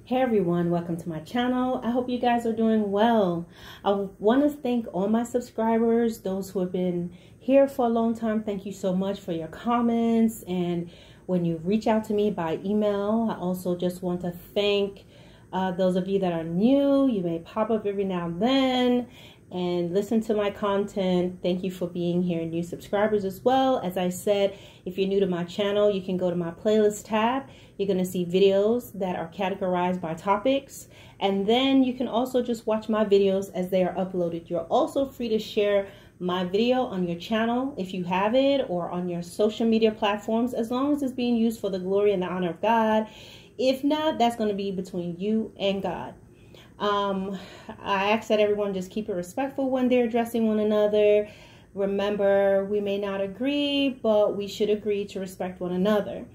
Hey everyone, welcome to my channel. I hope you guys are doing well. I want to thank all my subscribers, those who have been here for a long time. Thank you so much for your comments and when you reach out to me by email. I also just want to thank those of you that are new. You may pop up every now and then and listen to my content. Thank you for being here, new subscribers as well. As I said, if you're new to my channel, you can go to my playlist tab. You're going to see videos that are categorized by topics, and then you can also just watch my videos as they are uploaded. You're also free to share my video on your channel if you have it, or on your social media platforms, as long as it's being used for the glory and the honor of God. If not, that's going to be between you and God. I ask that everyone just keep it respectful when they're addressing one another. Remember, we may not agree, but we should agree to respect one another.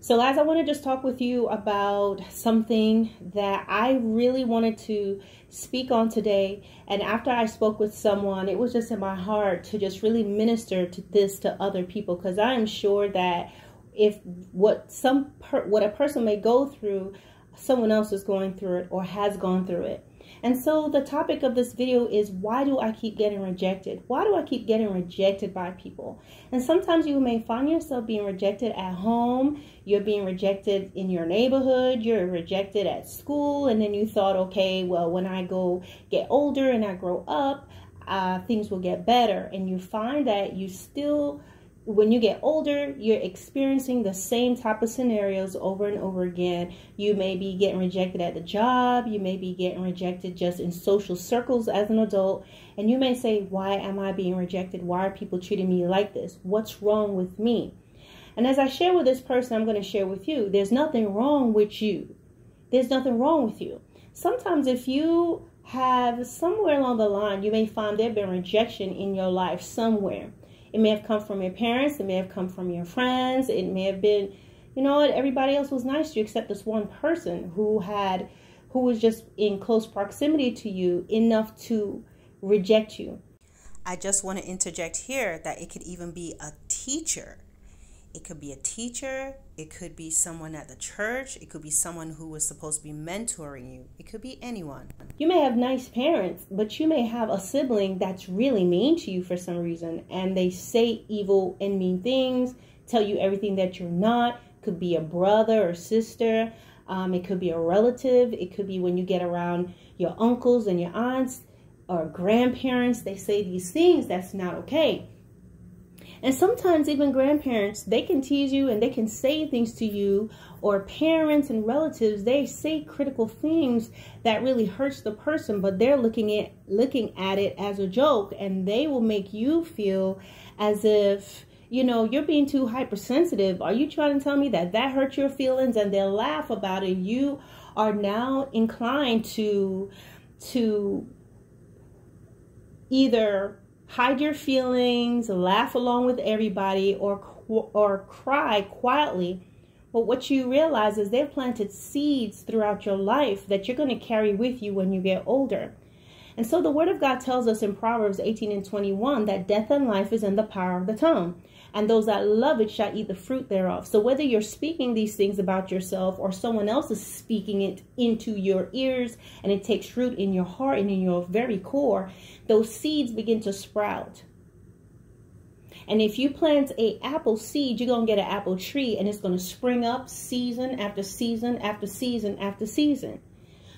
So guys, I want to just talk with you about something that I really wanted to speak on today. And after I spoke with someone, it was just in my heart to just really minister to this to other people, because I am sure that if what a person may go through, someone else is going through it or has gone through it. And so the topic of this video is, why do I keep getting rejected? Why do I keep getting rejected by people? And sometimes you may find yourself being rejected at home. You're being rejected in your neighborhood. You're rejected at school. And then you thought, okay, well, when I get older and I grow up, things will get better. And you find that you still, when you get older, you're experiencing the same type of scenarios over and over again. You may be getting rejected at the job. You may be getting rejected just in social circles as an adult. And you may say, why am I being rejected? Why are people treating me like this? What's wrong with me? And as I share with this person, I'm going to share with you, there's nothing wrong with you. There's nothing wrong with you. Sometimes if you have somewhere along the line, you may find there's been rejection in your life somewhere. It may have come from your parents. It may have come from your friends. It may have been, you know what, everybody else was nice to you except this one person who was just in close proximity to you enough to reject you. I just want to interject here that it could even be a teacher. It could be a teacher. It could be someone at the church. It could be someone who was supposed to be mentoring you. It could be anyone. You may have nice parents, but you may have a sibling that's really mean to you for some reason. And they say evil and mean things, tell you everything that you're not. Could be a brother or sister. It could be a relative. It could be when you get around your uncles and your aunts or grandparents. They say these things that's not okay. And sometimes even grandparents, they can tease you and they can say things to you, or parents and relatives, they say critical things that really hurts the person, but they're looking at it as a joke, and they will make you feel as if, you know, you're being too hypersensitive. Are you trying to tell me that hurt your feelings? And they'll laugh about it. You are now inclined to either hide your feelings, laugh along with everybody, or cry quietly. But what you realize is they've planted seeds throughout your life that you're going to carry with you when you get older. And so the Word of God tells us in Proverbs 18:21 that death and life is in the power of the tongue, and those that love it shall eat the fruit thereof. So whether you're speaking these things about yourself or someone else is speaking it into your ears and it takes root in your heart and in your very core, those seeds begin to sprout. And if you plant an apple seed, you're going to get an apple tree, and it's going to spring up season after season after season after season.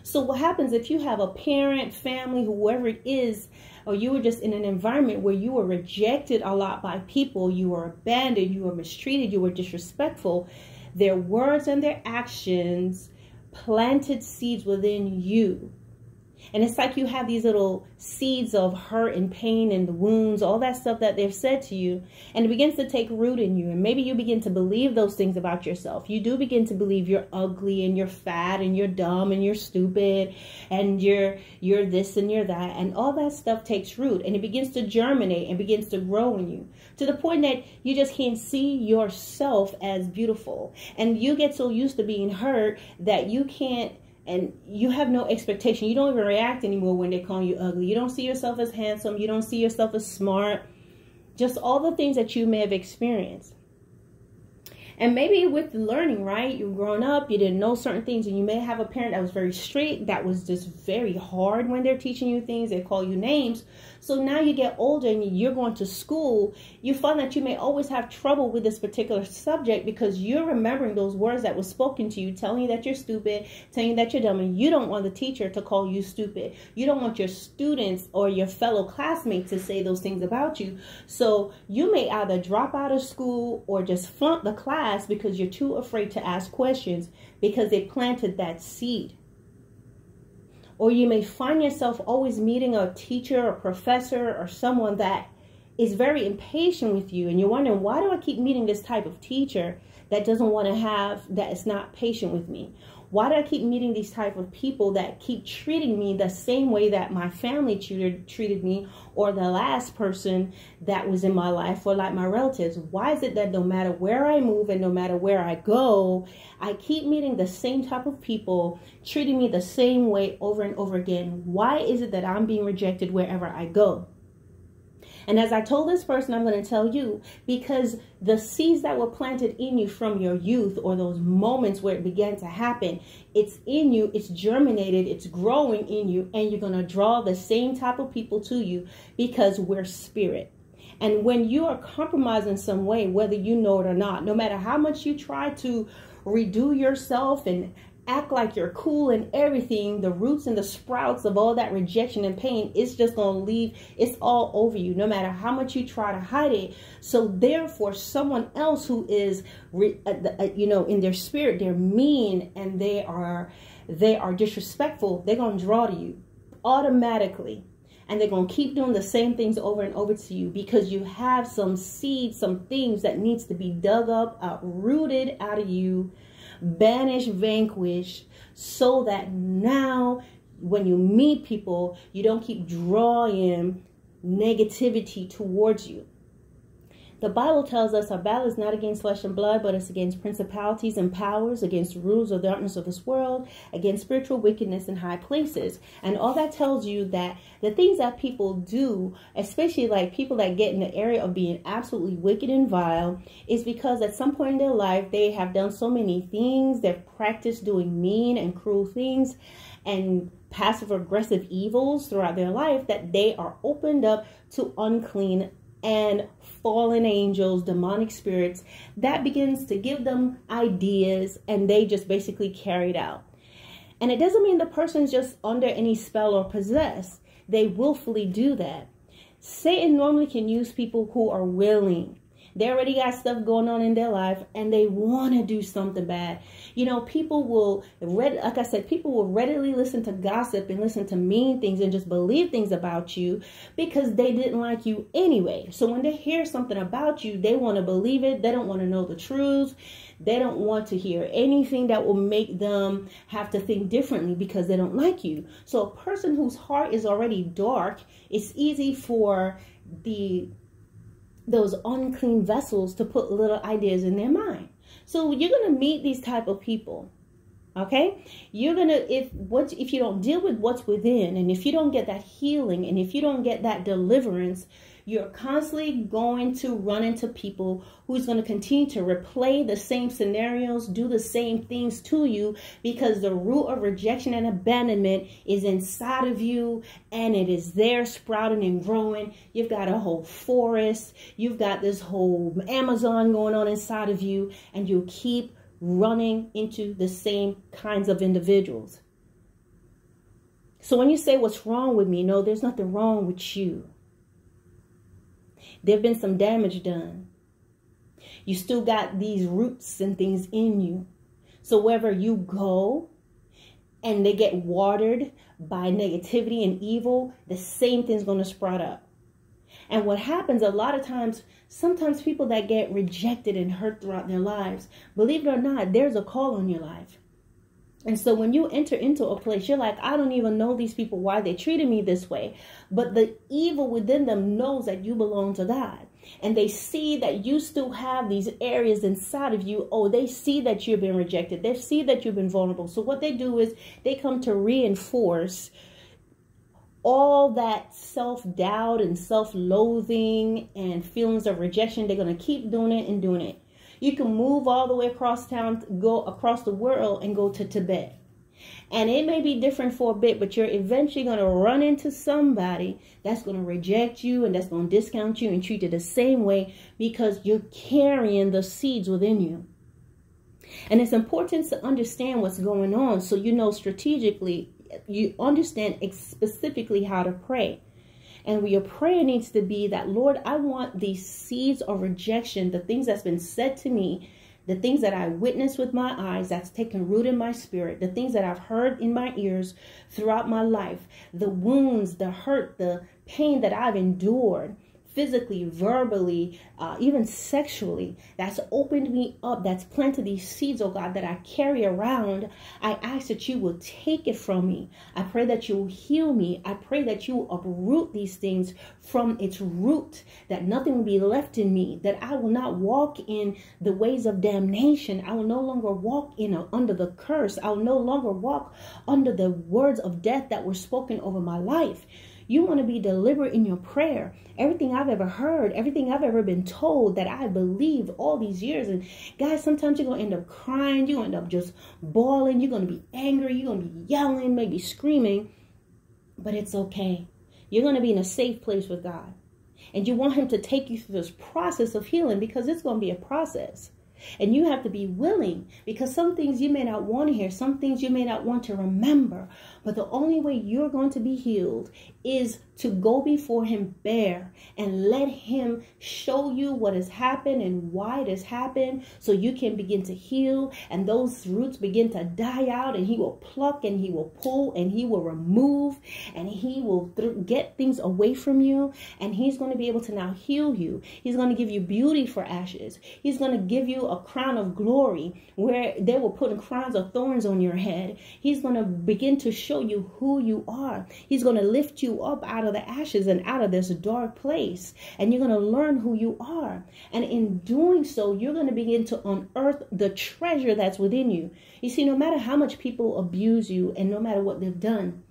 So what happens if you have a parent, family, whoever it is, or you were just in an environment where you were rejected a lot by people, you were abandoned, you were mistreated, you were disrespectful, their words and their actions planted seeds within you. And it's like you have these little seeds of hurt and pain and the wounds, all that stuff that they've said to you, and it begins to take root in you. And maybe you begin to believe those things about yourself. You do begin to believe you're ugly and you're fat and you're dumb and you're stupid and you're this and you're that. And all that stuff takes root, and it begins to germinate and begins to grow in you to the point that you just can't see yourself as beautiful. And you get so used to being hurt that you can't, and you have no expectation. You don't even react anymore when they call you ugly. You don't see yourself as handsome. You don't see yourself as smart. Just all the things that you may have experienced. And maybe with learning, right? You're growing up, you didn't know certain things, and you may have a parent that was very strict, that was just very hard when they're teaching you things. They call you names. So now you get older and you're going to school, you find that you may always have trouble with this particular subject because you're remembering those words that were spoken to you, telling you that you're stupid, telling you that you're dumb, and you don't want the teacher to call you stupid. You don't want your students or your fellow classmates to say those things about you. So you may either drop out of school or just flunk the class because you're too afraid to ask questions because they planted that seed. Or you may find yourself always meeting a teacher or professor or someone that is very impatient with you. And you're wondering, why do I keep meeting this type of teacher that doesn't want to that is not patient with me? Why do I keep meeting these type of people that keep treating me the same way that my family treated me, or the last person that was in my life, or like my relatives? Why is it that no matter where I move and no matter where I go, I keep meeting the same type of people, treating me the same way over and over again? Why is it that I'm being rejected wherever I go? And as I told this person, I'm going to tell you, because the seeds that were planted in you from your youth, or those moments where it began to happen, it's in you, it's germinated, it's growing in you, and you're going to draw the same type of people to you because we're spirit. And when you are compromised in some way, whether you know it or not, no matter how much you try to redo yourself and act like you're cool and everything, the roots and the sprouts of all that rejection and pain, it's just going to leave. It's all over you, no matter how much you try to hide it. So therefore, someone else who is, in their spirit, they're mean and they are disrespectful, they're going to draw to you automatically. And they're going to keep doing the same things over and over to you because you have some seeds, some things that needs to be dug up, uprooted out of you, banished, vanquished, so that now when you meet people, you don't keep drawing negativity towards you. The Bible tells us our battle is not against flesh and blood, but it's against principalities and powers, against rulers of darkness of this world, against spiritual wickedness in high places. And all that tells you that the things that people do, especially like people that get in the area of being absolutely wicked and vile, is because at some point in their life, they have done so many things. They've practiced doing mean and cruel things and passive aggressive evils throughout their life, that they are opened up to unclean and fallen angels, demonic spirits, that begins to give them ideas, and they just basically carry it out. And it doesn't mean the person's just under any spell or possessed. They willfully do that. Satan normally can use people who are willing. They already got stuff going on in their life and they want to do something bad. You know, people will, like I said, people will readily listen to gossip and listen to mean things and just believe things about you because they didn't like you anyway. So when they hear something about you, they want to believe it. They don't want to know the truth. They don't want to hear anything that will make them have to think differently because they don't like you. So a person whose heart is already dark, it's easy for those unclean vessels to put little ideas in their mind. So you're going to meet these type of people. Okay, you're going to, if you don't deal with what's within, and if you don't get that healing, and if you don't get that deliverance, you're constantly going to run into people who's going to continue to replay the same scenarios, do the same things to you, because the root of rejection and abandonment is inside of you, and it is there sprouting and growing. You've got a whole forest. You've got this whole Amazon going on inside of you, and you keep running into the same kinds of individuals. So when you say, what's wrong with me? No, there's nothing wrong with you. There have been some damage done. You still got these roots and things in you. So wherever you go and they get watered by negativity and evil, the same thing's going to sprout up. And what happens a lot of times, sometimes people that get rejected and hurt throughout their lives, believe it or not, there's a call on your life. And so when you enter into a place, you're like, I don't even know these people, why they treated me this way. But the evil within them knows that you belong to God. And they see that you still have these areas inside of you. Oh, they see that you've been rejected. They see that you've been vulnerable. So what they do is they come to reinforce all that self-doubt and self-loathing and feelings of rejection. They're going to keep doing it and doing it. You can move all the way across town, go across the world and go to Tibet. And it may be different for a bit, but you're eventually going to run into somebody that's going to reject you and that's going to discount you and treat you the same way because you're carrying the seeds within you. And it's important to understand what's going on so you know strategically, you understand specifically how to pray. And your prayer needs to be that, Lord, I want these seeds of rejection, the things that's been said to me, the things that I witnessed with my eyes, that's taken root in my spirit, the things that I've heard in my ears throughout my life, the wounds, the hurt, the pain that I've endured, physically, verbally, even sexually, that's opened me up, that's planted these seeds, oh God, that I carry around. I ask that you will take it from me. I pray that you will heal me. I pray that you will uproot these things from its root, that nothing will be left in me, that I will not walk in the ways of damnation. I will no longer walk under the curse. I will no longer walk under the words of death that were spoken over my life. You want to be deliberate in your prayer. Everything I've ever heard, everything I've ever been told that I believed all these years. And guys, sometimes you're going to end up crying. You're going to end up just bawling. You're going to be angry. You're going to be yelling, maybe screaming. But it's okay. You're going to be in a safe place with God. And you want him to take you through this process of healing because it's going to be a process. And you have to be willing, because some things you may not want to hear, some things you may not want to remember. But the only way you're going to be healed is to go before him bare and let him show you what has happened and why it has happened, so you can begin to heal and those roots begin to die out, and he will pluck and he will pull and he will remove and he will get things away from you, and he's going to be able to now heal you. He's going to give you beauty for ashes. He's going to give you a crown of glory where they will put crowns of thorns on your head. He's going to begin to show you who you are. He's going to lift you up out of the ashes and out of this dark place, and you're going to learn who you are. And in doing so, you're going to begin to unearth the treasure that's within you. You see, no matter how much people abuse you and no matter what they've done,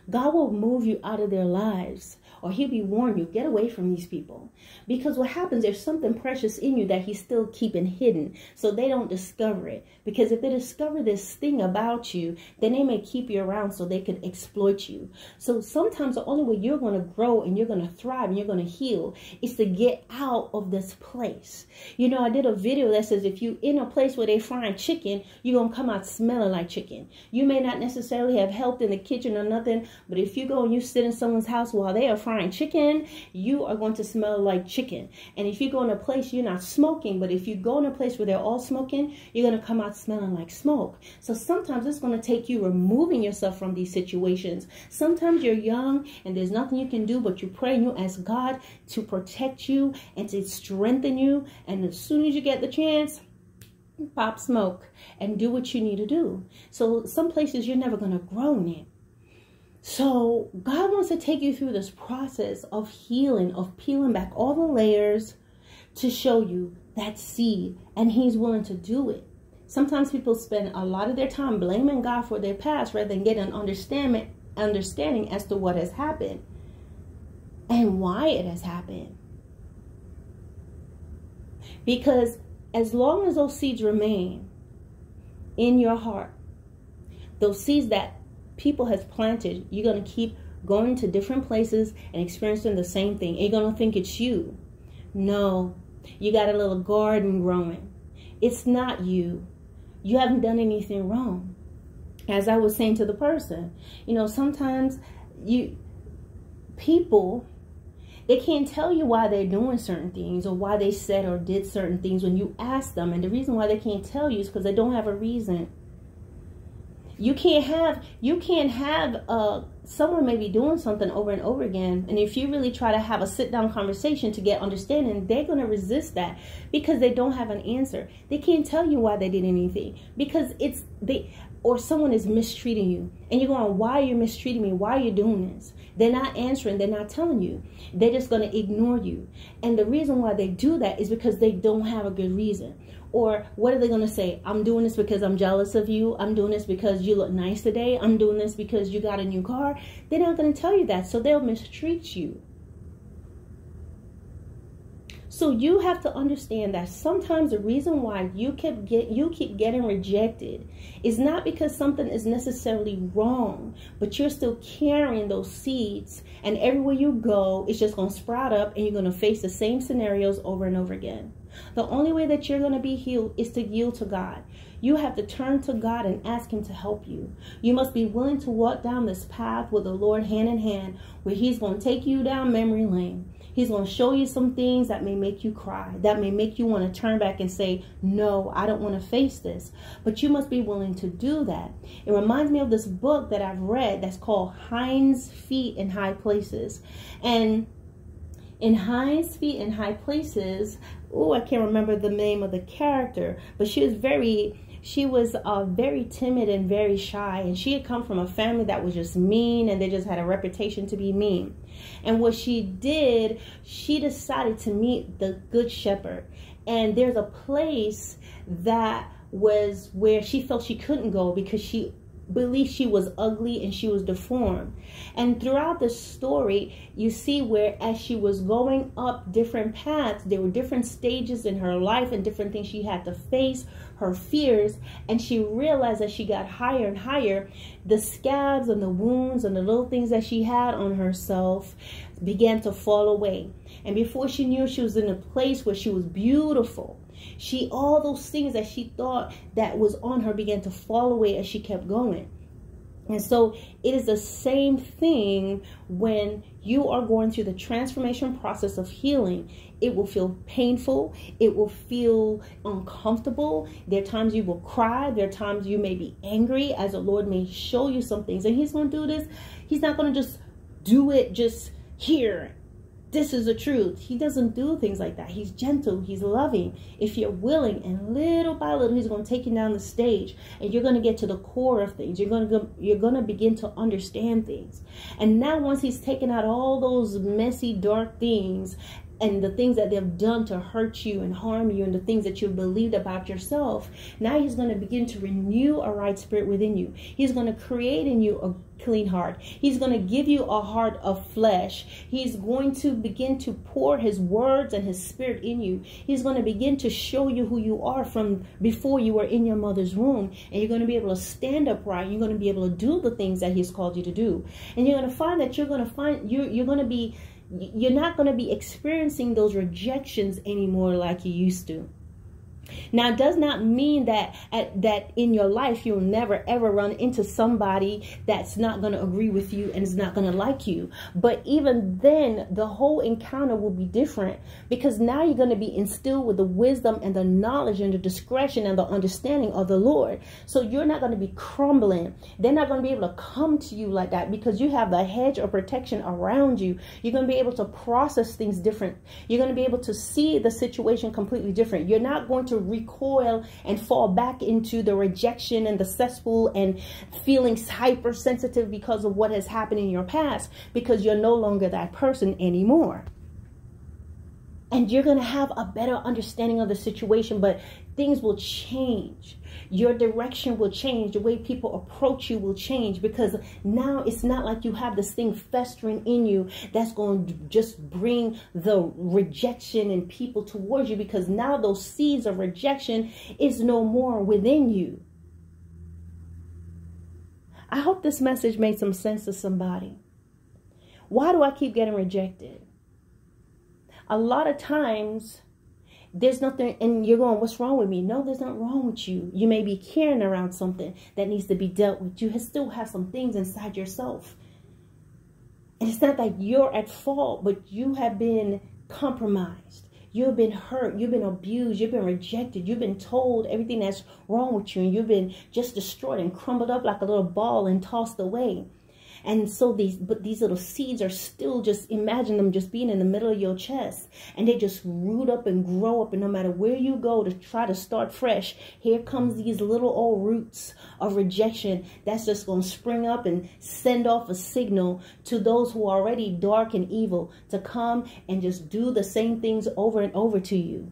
God will move you out of their lives, or he'll be warning you, get away from these people. Because what happens, there's something precious in you that he's still keeping hidden, so they don't discover it. Because if they discover this thing about you, then they may keep you around so they can exploit you. So sometimes the only way you're going to grow and you're going to thrive and you're going to heal is to get out of this place. You know, I did a video that says if you're in a place where they're frying chicken, you're going to come out smelling like chicken. You may not necessarily have helped in the kitchen or nothing, but if you go and you sit in someone's house while they are frying chicken, you are going to smell like chicken. And if you go in a place you're not smoking, but if you go in a place where they're all smoking, you're going to come out smelling like smoke. So sometimes it's going to take you removing yourself from these situations. Sometimes you're young and there's nothing you can do, but you pray and you ask God to protect you and to strengthen you. And as soon as you get the chance, pop smoke and do what you need to do. So some places you're never going to grow in it. So God wants to take you through this process of healing, of peeling back all the layers to show you that seed, and he's willing to do it. Sometimes people spend a lot of their time blaming God for their past rather than getting an understanding as to what has happened and why it has happened. Because as long as those seeds remain in your heart, those seeds that people has planted, you're going to keep going to different places and experiencing the same thing. You're going to think it's you. No, you got a little garden growing. It's not you. You haven't done anything wrong. As I was saying to the person, you know, sometimes people, they can't tell you why they're doing certain things or why they said or did certain things when you ask them. And the reason why they can't tell you is because they don't have a reason. You can't have someone may be doing something over and over again, and if you really try to have a sit-down conversation to get understanding, they're going to resist that because they don't have an answer. They can't tell you why they did anything because or someone is mistreating you, and you're going, why are you mistreating me? Why are you doing this? They're not answering. They're not telling you. They're just going to ignore you. And the reason why they do that is because they don't have a good reason. Or what are they going to say? I'm doing this because I'm jealous of you. I'm doing this because you look nice today. I'm doing this because you got a new car. They're not going to tell you that. So they'll mistreat you. So you have to understand that sometimes the reason why you keep getting rejected is not because something is necessarily wrong, but you're still carrying those seeds, and everywhere you go, it's just going to sprout up, and you're going to face the same scenarios over and over again. The only way that you're going to be healed is to yield to God. You have to turn to God and ask him to help you. You must be willing to walk down this path with the Lord hand in hand, where he's going to take you down memory lane. He's going to show you some things that may make you cry, that may make you want to turn back and say, no, I don't want to face this. But you must be willing to do that. It reminds me of this book that I've read that's called Hinds Feet in High Places. And in Hinds Feet in High Places, oh, I can't remember the name of the character, but she was very timid and very shy, and she had come from a family that was just mean, and they just had a reputation to be mean. And what she did, she decided to meet the Good Shepherd. And there's a place that was where she felt she couldn't go because she believed she was ugly and she was deformed. And throughout the story, you see where as she was going up different paths, there were different stages in her life and different things she had to face, her fears, and she realized as she got higher and higher, the scabs and the wounds and the little things that she had on herself began to fall away. And before she knew, she was in a place where she was beautiful. All those things that she thought that was on her began to fall away as she kept going. And so it is the same thing when you are going through the transformation process of healing. It will feel painful. It will feel uncomfortable. There are times you will cry. There are times you may be angry as the Lord may show you some things. And he's going to do this. He's not going to just do it just here. This is the truth. He doesn't do things like that. He's gentle. He's loving. If you're willing, and little by little, he's going to take you down the stage, and you're going to get to the core of things. You're going to begin to understand things. And now once he's taken out all those messy, dark things, and the things that they've done to hurt you and harm you, and the things that you've believed about yourself, now he's going to begin to renew a right spirit within you. He's going to create in you a clean heart. He's going to give you a heart of flesh. He's going to begin to pour his words and his spirit in you. He's going to begin to show you who you are from before you were in your mother's womb, and you're going to be able to stand upright. You're going to be able to do the things that he's called you to do, and you're going to find that you're not going to be experiencing those rejections anymore like you used to. Now, it does not mean that in your life you'll never ever run into somebody that's not going to agree with you and is not going to like you. But even then, the whole encounter will be different, because now you're going to be instilled with the wisdom and the knowledge and the discretion and the understanding of the Lord. So you're not going to be crumbling. They're not going to be able to come to you like that, because you have the hedge of protection around you. You're going to be able to process things different. You're going to be able to see the situation completely different. You're not going to recoil and fall back into the rejection and the cesspool and feeling hypersensitive because of what has happened in your past, because you're no longer that person anymore. And you're going to have a better understanding of the situation, but things will change. Your direction will change. The way people approach you will change, because now it's not like you have this thing festering in you that's going to just bring the rejection and people towards you, because now those seeds of rejection is no more within you. I hope this message made some sense to somebody. Why do I keep getting rejected? A lot of times there's nothing, and you're going, what's wrong with me? No, there's nothing wrong with you. You may be carrying around something that needs to be dealt with. You still have some things inside yourself. And it's not that you're at fault, but you have been compromised. You've been hurt. You've been abused. You've been rejected. You've been told everything that's wrong with you. And you've been just destroyed and crumbled up like a little ball and tossed away. And so these little seeds are still, just imagine them just being in the middle of your chest, and they just root up and grow up. And no matter where you go to try to start fresh, here comes these little old roots of rejection that's just going to spring up and send off a signal to those who are already dark and evil to come and just do the same things over and over to you.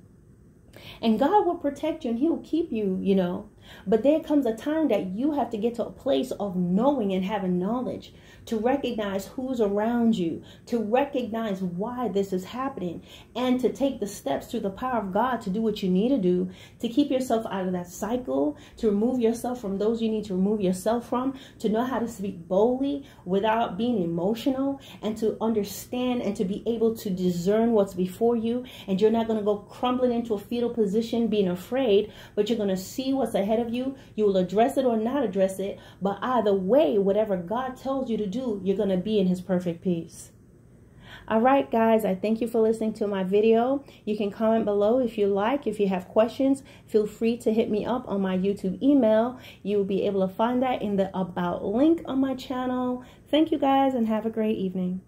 And God will protect you, and he will keep you, you know. But there comes a time that you have to get to a place of knowing and having knowledge, to recognize who's around you, to recognize why this is happening, and to take the steps through the power of God to do what you need to do, to keep yourself out of that cycle, to remove yourself from those you need to remove yourself from, to know how to speak boldly without being emotional, and to understand and to be able to discern what's before you. And you're not going to go crumbling into a fetal position being afraid, but you're going to see what's ahead of you. You will address it or not address it, but either way, whatever God tells you to do, you're going to be in his perfect peace. All right, guys, I thank you for listening to my video. You can comment below if you like. If you have questions, feel free to hit me up on my YouTube email. You will be able to find that in the About link on my channel. Thank you, guys, and have a great evening.